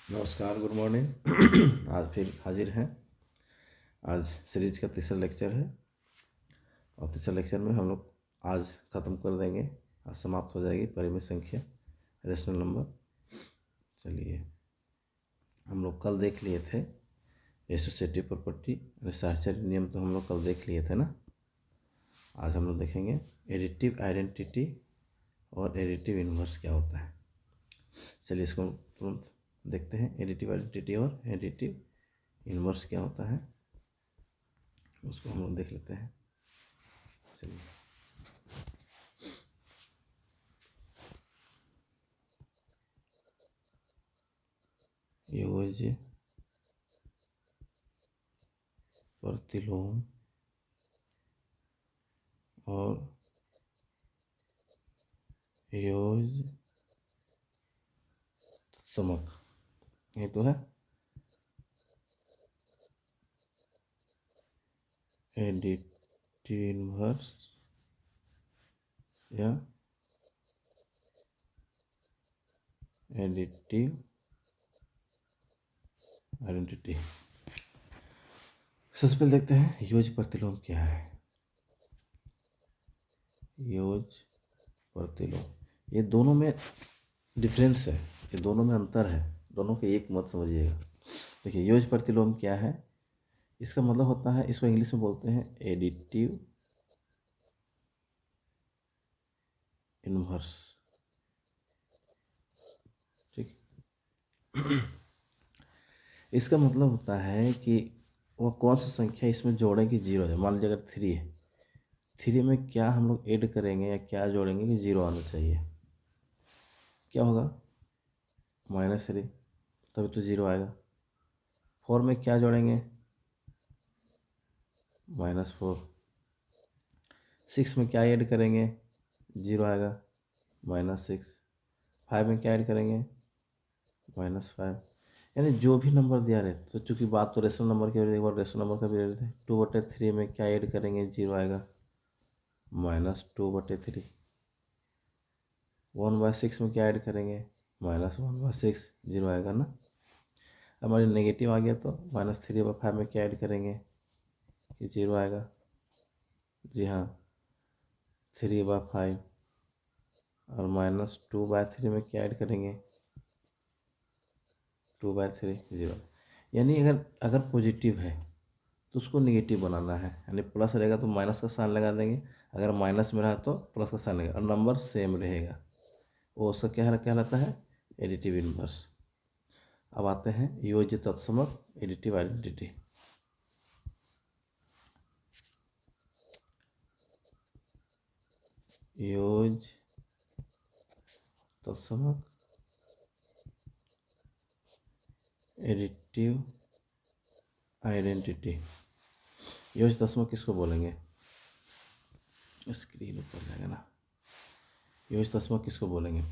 नमस्कार, good morning. आज फिर हाजिर हैं। आज सीरीज का तीसरा लेक्चर है और तीसरा लेक्चर में हम लोग आज ख़त्म कर देंगे। आज समाप्त हो जाएगी परिमित संख्या, रेशनल नंबर। चलिए, हम लोग कल देख लिए थे एसोसिएटिव प्रॉपर्टी यानी साहचर्य नियम, तो हम लोग कल देख लिए थे ना। आज हम लोग देखेंगे एडिटिव आइडेंटिटी और एडिटिव इन्वर्स क्या होता है। चलिए इसको तुरंत देखते हैं। एडिटिव आइडेंटिटी और एडिटिव इन्वर्स क्या होता है उसको हम लोग देख लेते हैं। चलिए, योज प्रतिलोम और योज समक, ये तो है एडिटिव इन्वर्स या एडिटिव आइडेंटिटी। सबसे पहले देखते हैं योज प्रतिलोम क्या है। योज प्रतिलोम, ये दोनों में डिफरेंस है, ये दोनों में अंतर है, दोनों के एक मत समझिएगा। देखिए, योज प्रतिलोम क्या है, इसका मतलब होता है, इसको इंग्लिश में बोलते हैं एडिटिव इन्वर्स। ठीक, इसका मतलब होता है कि वह कौन सी संख्या इसमें जोड़ें कि जीरो है। मान लीजिए अगर 3 है, 3 में क्या हम लोग ऐड करेंगे या क्या जोड़ेंगे कि जीरो आना चाहिए। क्या होगा? -3, तभी तो जीरो आएगा। 4 में क्या जोड़ेंगे? -4। 6 में क्या ऐड करेंगे? जीरो आएगा, -6। 5 में क्या ऐड करेंगे? -5। यानी जो भी नंबर दिया रहे, तो चूंकि बात तो रेशनल नंबर की हो रही है, एक बार रेशनल नंबर का भी ले लेते हैं। 2/3 में क्या ऐड करेंगे? जीरो आएगा, -2/3। 1/6 में क्या ऐड करेंगे? -1/6, जीरो आएगा ना। हमारे नेगेटिव आ गया तो -3/5 में क्या ऐड करेंगे कि जीरो आएगा? जी हाँ, 3/5। और -2/3 में क्या ऐड करेंगे? 2/3, जीरो। यानी अगर पॉजिटिव है तो उसको नेगेटिव बनाना है, यानी प्लस रहेगा तो माइनस का साइन लगा देंगे, अगर माइनस में रहा तो प्लस का साइन लगेगा और नंबर सेम रहेगा। वो उसका क्या रहता है? Additive inverse. अब आते हैं योज्य तत्समक एडिटिव आइडेंटिटी। योज तत्समक एडिटिव आइडेंटिटी। योज तत्समक किसको बोलेंगे? स्क्रीन ऊपर जाएगा ना। योज तत्समक किसको बोलेंगे?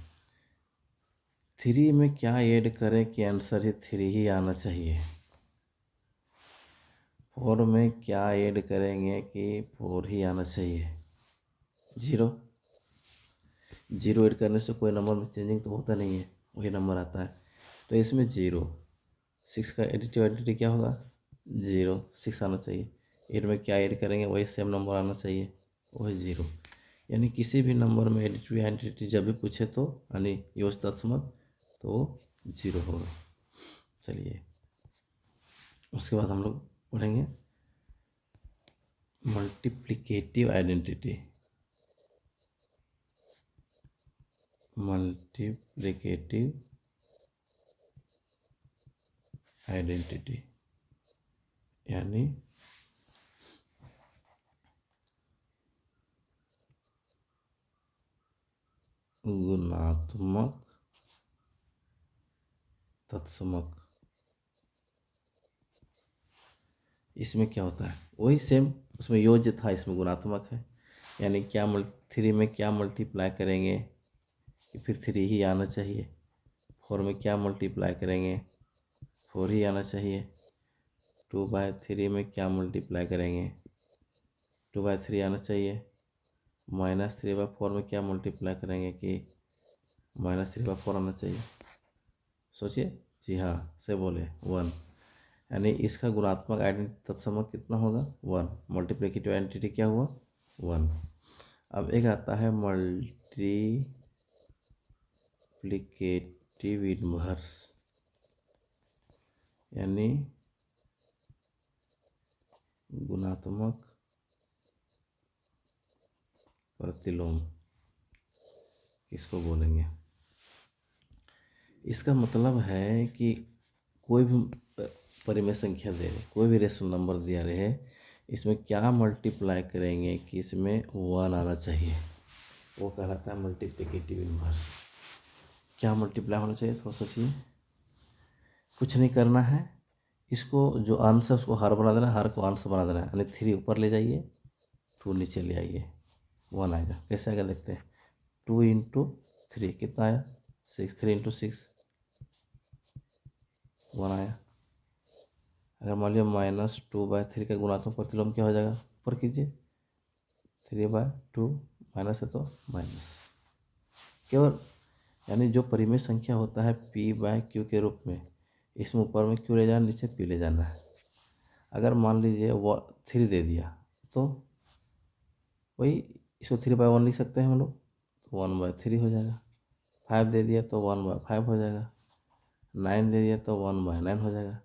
3 में क्या ऐड करें कि आंसर ही 3 ही आना चाहिए। 4 में क्या ऐड करेंगे कि 4 ही आना चाहिए। जीरो ऐड करने से कोई नंबर में चेंजिंग तो होता नहीं है, वही नंबर आता है। तो इसमें 0, 6 का एडिटिव आइडेंटिटी क्या होगा? 0, 6 आना चाहिए। 8 में क्या ऐड करेंगे? वही सेम नंबर आना चाहिए, वही 0। यानी किसी भी नंबर में एडिटिव आइडेंटिटी जब भी पूछे तो यानी योज तत्समक तो 0 होगा। चलिए, उसके बाद हम लोग पढ़ेंगे मल्टीप्लिकेटिव आइडेंटिटी। मल्टीप्लिकेटिव आइडेंटिटी यानी गुणात्मक तत्समक। इसमें क्या होता है? वही सेम, उसमें योज्य था, इसमें गुणात्मक है। यानी क्या 3 में क्या मल्टीप्लाई करेंगे कि फिर 3 ही आना चाहिए। 4 में क्या मल्टीप्लाई करेंगे? 4 ही आना चाहिए। 2/3 में क्या मल्टीप्लाई करेंगे? 2/3 आना चाहिए। -3/4 में क्या मल्टीप्लाई करेंगे कि -3/4 आना चाहिए। सोचिए, जी हाँ, से बोले 1, यानी इसका गुणात्मक आइडेंटिटी तत्समक कितना होगा 1, मल्टीप्लिकेटिव आइडेंटिटी क्या हुआ 1। अब एक आता है मल्टीप्लिकेटिव इन्वर्स, यानी गुणात्मक प्रतिलोम किसको बोलेंगे। इसका मतलब है कि कोई भी परिमेय संख्या दे रहे, कोई भी रेशनल नंबर दिया रहे, इसमें क्या मल्टीप्लाई करेंगे कि इसमें 1 आना चाहिए, वो कहलाता है मल्टीप्लिकेटिव इन्वर्स। क्या मल्टीप्लाई होना चाहिए, थोड़ा सोचिए। कुछ नहीं करना है, इसको जो अंश है उसको हर बना देना, हर को अंश बना देना, यानी 3 ऊपर ले जाइए, 2 नीचे ले आइए, 1 आएगा। कैसे आएगा देखते हैं। 2 इंटू 3 कितना आया 6, 3 इंटू 6 1 आया। अगर मान लिया -2/3 का गुणात्मक प्रतिलोम क्या हो जाएगा, ऊपर कीजिए 3/2, माइनस है तो माइनस केवल, यानी जो परिमेय संख्या होता है p/q के रूप में, इसमें ऊपर में q ले जाना, नीचे p ले जाना है। अगर मान लीजिए वो 3 दे दिया तो वही इसको 3/1 लिख सकते हैं हम लोग, तो 1/3 हो जाएगा। 5 दे दिया तो 1/5 हो जाएगा। 9 दे दिया तो 1/9 हो जाएगा।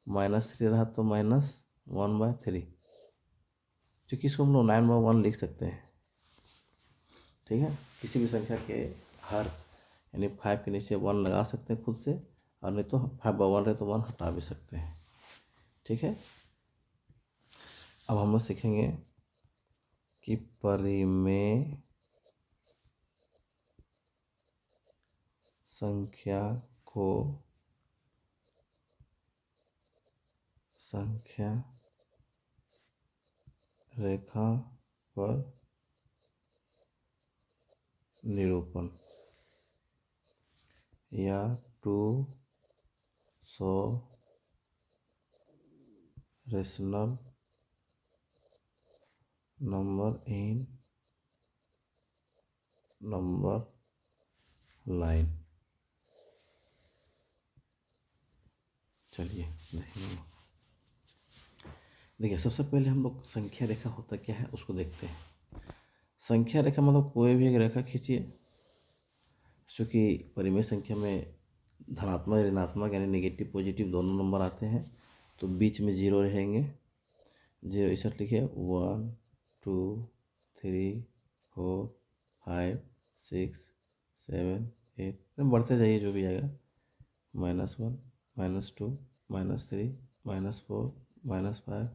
-3 रहा तो -1/3, क्योंकि इसको हम लोग 9/1 लिख सकते हैं। ठीक है, किसी भी संख्या के हर, यानी 5 के नीचे 1 लगा सकते हैं खुद से, और नहीं तो 5/1 रहे तो 1 हटा भी सकते हैं। ठीक है, अब हम लोग सीखेंगे कि परिमेय संख्या को संख्या रेखा पर निरूपण या 200 rational number in number line. चलिए देखेंगे। देखिए, सबसे पहले हम लोग संख्या रेखा होता क्या है उसको देखते हैं। संख्या रेखा मतलब कोई भी एक रेखा खींचिए, चूँकि परिमेय संख्या में धनात्मक ऋणात्मक यानी नेगेटिव पॉजिटिव दोनों नंबर आते हैं, तो बीच में 0 रहेंगे। 0 इसे लिखिए 1 2 3 4 5 6 7 8, बढ़ते जाइए जो भी आएगा, -1 -2 -3 -4 -5,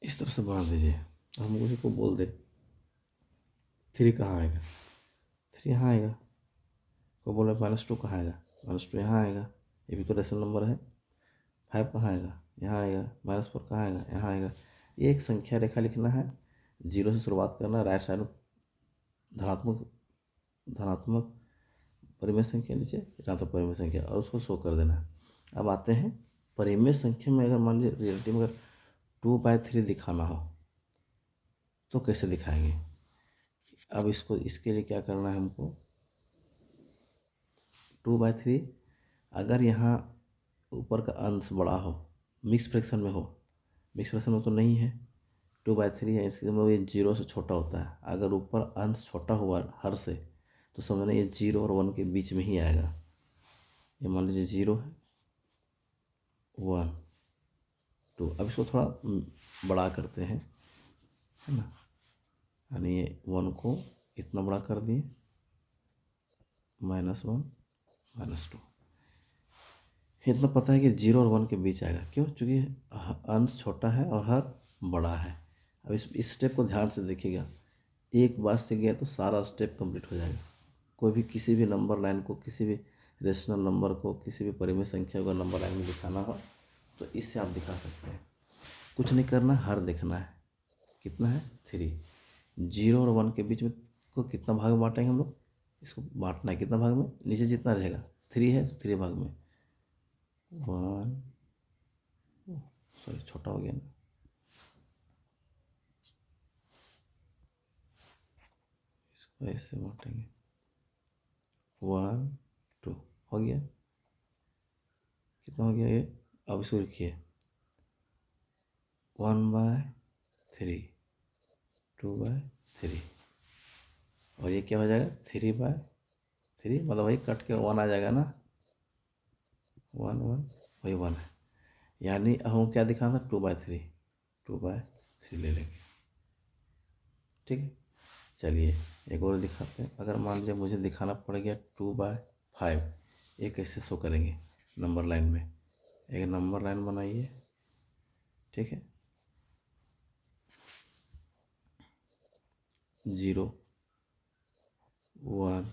इस तरह से बढ़ा दीजिए। हम मुझे को बोल दे 3 कहाँ आएगा, 3 यहाँ आएगा। को बोले -2 कहाँ आएगा, -2 यहाँ आएगा, ये भी तो रेशनल नंबर है। 5 कहाँ आएगा, यहाँ आएगा। -4 कहाँ आएगा, यहाँ आएगा। ये एक संख्या रेखा लिखना है, 0 से शुरुआत करना, राइट साइड में धनात्मक परिमेय संख्या, नीचे ऋणात्मक परिमेय संख्या, और उसको शो कर देना है। अब आते हैं परिमेय संख्या में, अगर मान लीजिए रियलिटी में अगर 2/3 दिखाना हो तो कैसे दिखाएंगे। अब इसके लिए क्या करना है हमको, 2/3 अगर यहाँ ऊपर का अंश बड़ा हो, मिक्स फ्रैक्शन में हो, मिक्स फ्रैक्शन में तो नहीं है, 2/3 है, इसके मतलब ये 0 से छोटा होता है। अगर ऊपर अंश छोटा हुआ हर से, तो समझना ये 0 और 1 के बीच में ही आएगा। ये मान लीजिए 0 है, 1 2, अब इसको थोड़ा बड़ा करते हैं, है ना, यानी ये 1 को इतना बड़ा कर दिए, -1 -2। इतना पता है कि 0 और 1 के बीच आएगा, क्यों, क्योंकि अंश छोटा है और हर बड़ा है। अब इस स्टेप को ध्यान से देखिएगा, एक बार से गया तो सारा स्टेप कंप्लीट हो जाएगा। कोई भी किसी भी नंबर लाइन को, किसी भी रेशनल नंबर को, किसी भी परिमेय संख्या को नंबर लाइन में दिखाना हो तो इससे आप दिखा सकते हैं। कुछ नहीं करना, हर देखना है, कितना है 3। 0 और 1 के बीच में को कितना भाग में बांटेंगे हम लोग, इसको बांटना है कितना भाग में, नीचे जितना रहेगा 3 है तो 3 भाग में 1, सॉरी छोटा हो गया ना, इसको ऐसे बांटेंगे 1 2, हो गया, कितना हो गया ये, अब इसको लिखिए 1/3, 2/3, और ये क्या हो जाएगा 3/3, मतलब वही कट के 1 आ जाएगा ना, 1 1 वही 1 है, यानी अब हम क्या दिखाना था 2/3, 2/3 ले लेंगे। ठीक है, चलिए एक और दिखाते हैं। अगर मान लीजिए मुझे दिखाना पड़ गया 2/5, ये कैसे शो करेंगे नंबर लाइन में, एक नंबर लाइन बनाइए। ठीक है, 0 1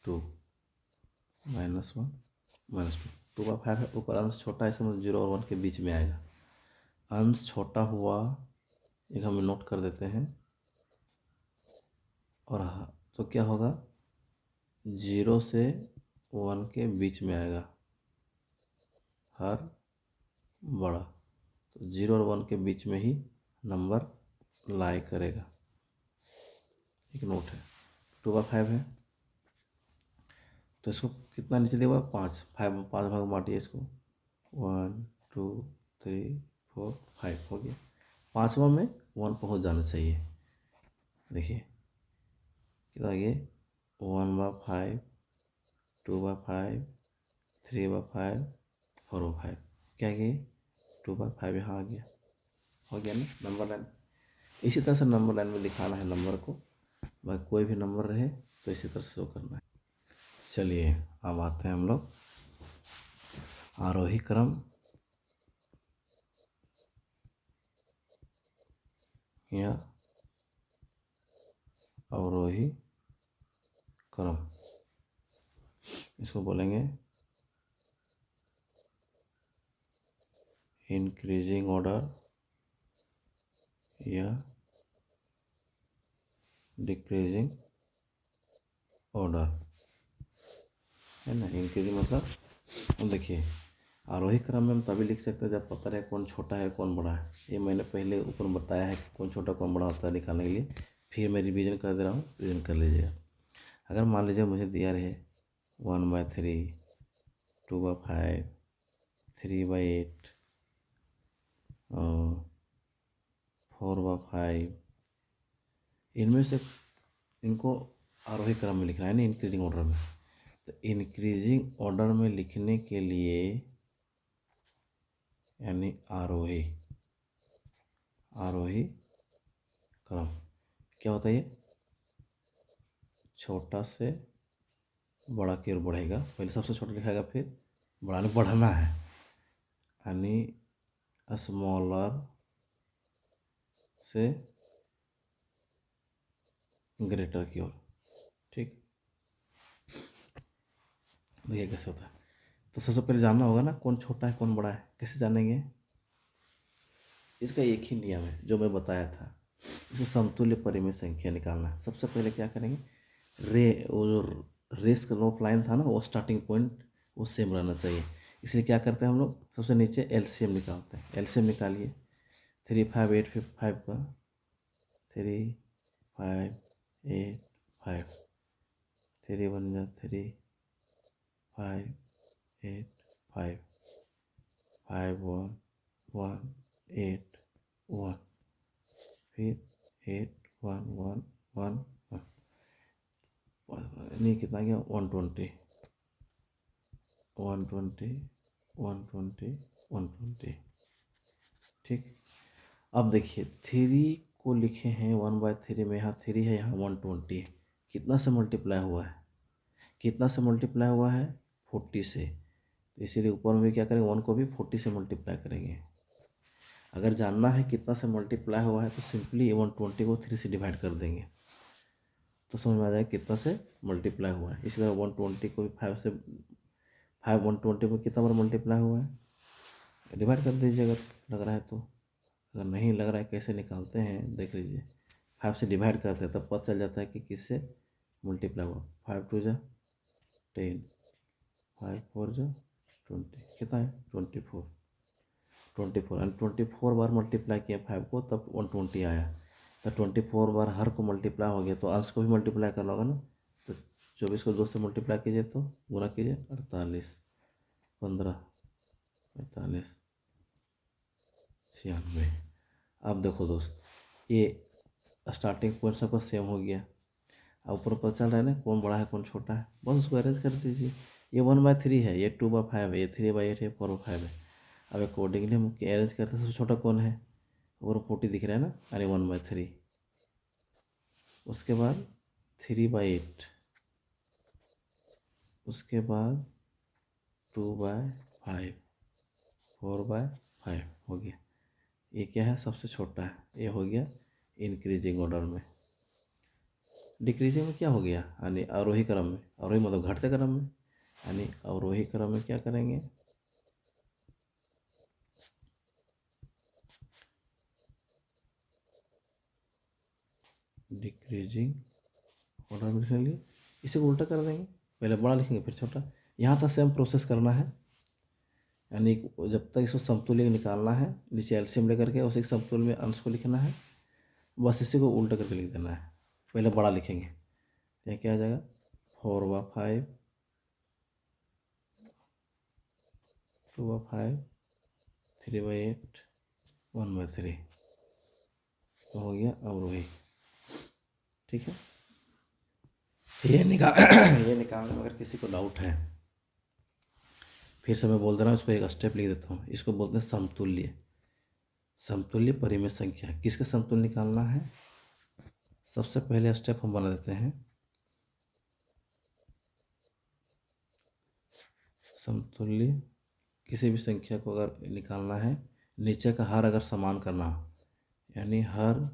2 -1 -2, 2/5 है, ऊपर अंश छोटा है, इसमें 0 और 1 के बीच में आएगा। अंश छोटा हुआ एक हम नोट कर देते हैं, और तो क्या होगा 0 से 1 के बीच में आएगा हर बड़ा, तो 0 और 1 के बीच में ही नंबर लाई करेगा। एक नोट है, 2/5 है, तो इसको कितना नीचे दिया हुआ 5, 5 भाग बांटिए इसको, 1 2 3 4 5 हो गया। 5वां में 1 पहुंच जाना चाहिए। देखिए कितना आ गया 1/5, 2/5, 3/5, 4/5, क्या गया 2/5 यहाँ आ गया, हो गया ना नंबर लाइन। इसी तरह से नंबर लाइन में दिखाना है नंबर को, भाई कोई भी नंबर रहे तो इसी तरह से शो करना है। चलिए अब आते हैं हम लोग आरोही क्रम या अवरोही क्रम, इसको बोलेंगे इंक्रीजिंग ऑर्डर या डिक्रीजिंग ऑर्डर, है ना। इंक्रीजिंग मतलब, अब देखिए आरोही क्रम में हम तभी लिख सकते हैं जब पता रहे कौन छोटा है कौन बड़ा है। ये मैंने पहले ऊपर बताया है कि कौन छोटा कौन बड़ा होता है निकालने के लिए, फिर मैं रिवीजन कर दे रहा हूँ, रिवीजन कर लीजिएगा। अगर मान लीजिए मुझे दिया रहे 1/3, 2/5, 3/8 और 4/5, इनमें से इनको आरोही क्रम में लिखना है ना, इंक्रीजिंग ऑर्डर में। तो इंक्रीजिंग ऑर्डर में लिखने के लिए यानी आरोही क्रम क्या होता है, ये छोटा से बड़ा की ओर बढ़ेगा, पहले सबसे छोटा लिखाएगा फिर बढ़ना है, यानी स्मॉलर से ग्रेटर की ओर। ठीक, देखिए कैसे होता है। तो सबसे पहले जानना होगा ना कौन छोटा है कौन बड़ा है, कैसे जानेंगे, इसका एक ही नियम है जो मैं बताया था, इसको समतुल्य परिमेय संख्या निकालना है। सबसे पहले क्या करेंगे, वो जो रेस का ऑफ लाइन था ना, वो स्टार्टिंग पॉइंट वो सेम रहना चाहिए, इसलिए क्या करते हैं हम लोग सबसे नीचे एलसीएम निकालते हैं। एलसीएम निकालिए 3 5 8 5 का 3 5 8 5, 3 1 जा 3 5 8 5, 5 1 1 8 1, फिर 8 1 1 1 1, नहीं कितना गया 120 120 120 120। ठीक, अब देखिए 3 को लिखे हैं 1/3 में, यहाँ 3 है यहाँ 120 है, कितना से मल्टीप्लाई हुआ है, कितना से मल्टीप्लाई हुआ है 40 से, तो इसीलिए ऊपर में भी क्या करेंगे 1 को भी 40 से मल्टीप्लाई करेंगे। अगर जानना है कितना से मल्टीप्लाई हुआ है तो सिंपली 120 को 3 से डिवाइड कर देंगे तो समझ में आ जाएगा कितना से मल्टीप्लाई हुआ है। इसी तरह 120 को भी 5 से 120 को कितना बार मल्टीप्लाई हुआ है डिवाइड कर दीजिए अगर लग रहा है तो। अगर नहीं लग रहा है कैसे निकालते हैं देख लीजिए, 5 से डिवाइड करते हैं तब पता चल जाता है कि किससे मल्टीप्लाई हुआ। 5 2 जा 10, 5 4 जा 20, कितना है 24 एंड 24 बार मल्टीप्लाई किया 5 को तब 120 आया। तो 24 बार हर को मल्टीप्लाई हो गया तो अंश को भी मल्टीप्लाई करना होगा ना, तो 24 को 2 से मल्टीप्लाई कीजिए तो गुना कीजिए 48, 15, 45, 96। अब देखो दोस्त, ये स्टार्टिंग पॉइंट सबका सेम हो गया। अब ऊपर पता चल रहा है ना कौन बड़ा है कौन छोटा है, बस उसको अरेंज कर दीजिए। ये 1/3 है, ये 2/5 है, ये 3/8 है, 4/5 है। अब अकॉर्डिंगली हम अरेंज करते हैं, सबसे छोटा कौन है, और 40 दिख रहा है ना, यानी 1/3। उसके बाद 3/8, उसके बाद 2/5, 4/5 हो गया। ये क्या है, सबसे छोटा है, ये हो गया इंक्रीजिंग ऑर्डर में। डिक्रीजिंग में क्या हो गया, यानी आरोही क्रम में, आरोही मतलब घटते क्रम में, यानी अवरोही क्रम में क्या करेंगे, डिक्रीजिंग ऑर्डर में लिख लेंगे। इसे को उल्टा कर देंगे, पहले बड़ा लिखेंगे फिर छोटा। यहाँ तक सेम प्रोसेस करना है, यानी जब तक इसको समतुल्य निकालना है, नीचे एलसीएम लेकर के उसी समतुल्य में अंश को लिखना है, बस इसी को उल्टा करके लिख देना है। पहले बड़ा लिखेंगे, यहाँ क्या आ जाएगा, 4/5, 2/5, 3/8, 1/3 तो हो गया अवरोही। ठीक है, ये निकालने में अगर किसी को डाउट है, फिर से मैं बोल दे रहा हूँ, इसको एक स्टेप लिख देता हूँ। इसको बोलते हैं समतुल्य, समतुल्य परिमेय संख्या। किसका समतुल्य निकालना है, सबसे पहले स्टेप हम बना देते हैं, समतुल्य किसी भी संख्या को अगर निकालना है, नीचे का हर अगर समान करना हो, यानी हर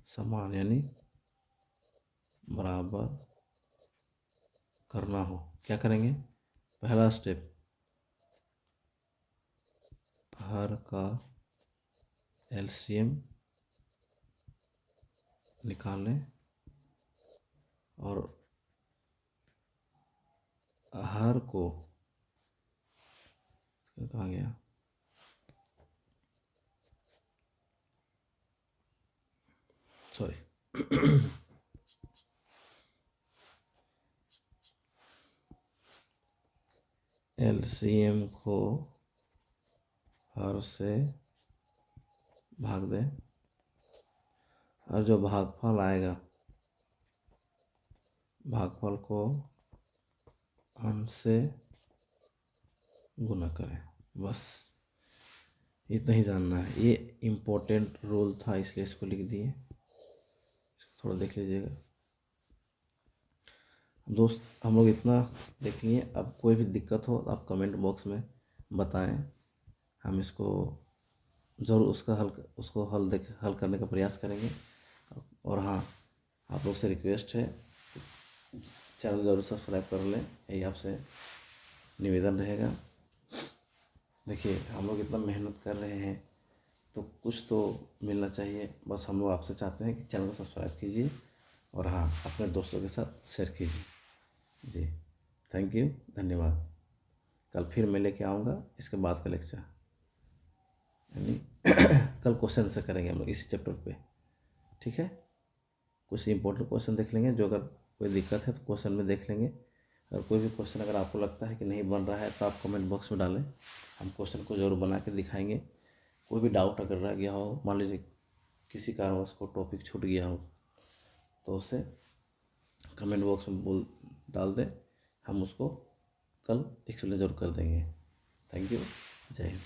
समान यानी बराबर करना हो, क्या करेंगे, पहला स्टेप हर का एलसीएम निकालें और हर को, कहाँ गया, सॉरी एलसीएम को हर से भाग दें और जो भागफल आएगा, भागफल को अंश से गुना करें। बस इतना ही जानना है, ये इम्पोर्टेंट रूल था इसलिए इसको लिख दिए। इसको थोड़ा देख लीजिएगा दोस्त, हम लोग इतना देख लिए। अब कोई भी दिक्कत हो तो आप कमेंट बॉक्स में बताएं, हम इसको ज़रूर उसको हल करने का प्रयास करेंगे। और हाँ, आप लोग से रिक्वेस्ट है, चैनल ज़रूर सब्सक्राइब कर लें, यही आपसे निवेदन रहेगा। देखिए हम लोग इतना मेहनत कर रहे हैं तो कुछ तो मिलना चाहिए, बस हम लोग आपसे चाहते हैं कि चैनल को सब्सक्राइब कीजिए और हाँ, अपने दोस्तों के साथ शेयर कीजिए। जी थैंक यू, धन्यवाद। कल फिर मैं लेके आऊँगा इसके बाद का लेक्चर, यानी कल क्वेश्चन आंसर करेंगे हम लोग इसी चैप्टर पे। ठीक है, कुछ इंपॉर्टेंट क्वेश्चन देख लेंगे, जो अगर कोई दिक्कत है तो क्वेश्चन में देख लेंगे। और कोई भी क्वेश्चन अगर आपको लगता है कि नहीं बन रहा है तो आप कमेंट बॉक्स में डालें, हम क्वेश्चन को ज़रूर बना के दिखाएंगे। कोई भी डाउट अगर रह गया हो, मान लीजिए किसी कारणवश को टॉपिक छूट गया हो, तो उसे कमेंट बॉक्स में डाल दें, हम उसको कल एक्सप्लेन जरूर कर देंगे। थैंक यू, जय हिंद।